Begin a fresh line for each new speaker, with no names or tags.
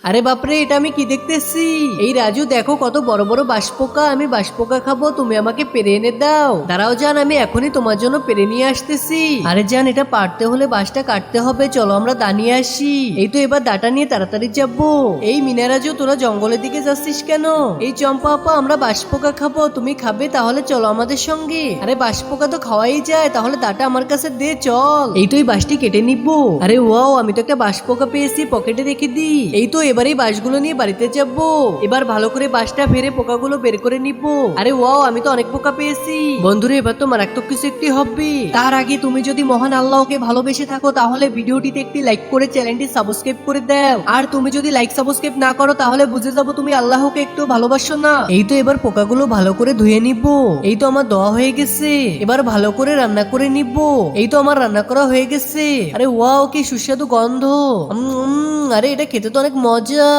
আরে বাপরে, এটা আমি কি দেখতেছি? এই রাজু, দেখো কত বড় বড় বাঁশ পোকা। আমি বাঁশ পোকা খাবো, তুমি আমাকে পেরে এনে দাও। দাঁড়াও জান, আমি এখনই তোমার জন্য পেরে নিয়ে আসতেছি। আরে জান, এটা পারতে হলে বাঁশটা কাটতে হবে, চলো আমরা দাঁড়িয়ে আসি। এই তো, এবার দাটা নিয়ে তাড়াতাড়ি যাবো। এই মিনা রাজু, তোরা জঙ্গলের দিকে যাচ্ছিস কেন? এই চম্পা আপা, আমরা বাঁশ পোকা খাবো, তুমি খাবে? তাহলে চলো আমাদের সঙ্গে। আরে বাঁশ পোকা তো খাওয়াই যায়, তাহলে দাটা আমার কাছে দে, চল। এই তো, এই বাঁশটি কেটে নিবো। আরে ওয়াও, আমি তো একটা বাঁশ পোকা পেয়েছি, পকেটে রেখে দি। এই তো, এবার এই বাঁশগুলো নিয়ে বাড়িতে যাবো। এবার ভালো করে বাঁশটা ফেরে পোকাগুলো বের করে নিবো। আরে ওয়াও, আমি তো অনেক পোকা পেয়েছি। বন্ধুরা, এবার তো মারাত্মক কিছু একটি হবে। তার আগে তুমি যদি মহান আল্লাহকে ভালোবেসে থাকো, তাহলে ভিডিওটিতে একটি লাইক করে চ্যানেলটি সাবস্ক্রাইব করে দাও। আর তুমি যদি লাইক সাবস্ক্রাইব না করো, তাহলে বুঝে যাবো তুমি আল্লাহকে একটু ভালোবাসো না। এই তো, এবার পোকাগুলো ভালো করে ধুয়ে নিবো। এই তো, আমার ধোয়া হয়ে গেছে। এবার ভালো করে রান্না করে নিবো। এই তো, আমার রান্না করা হয়ে গেছে। আরে ওয়াও, কি সুস্বাদু গন্ধ। আরে এটা খেতে তো অনেক মজা।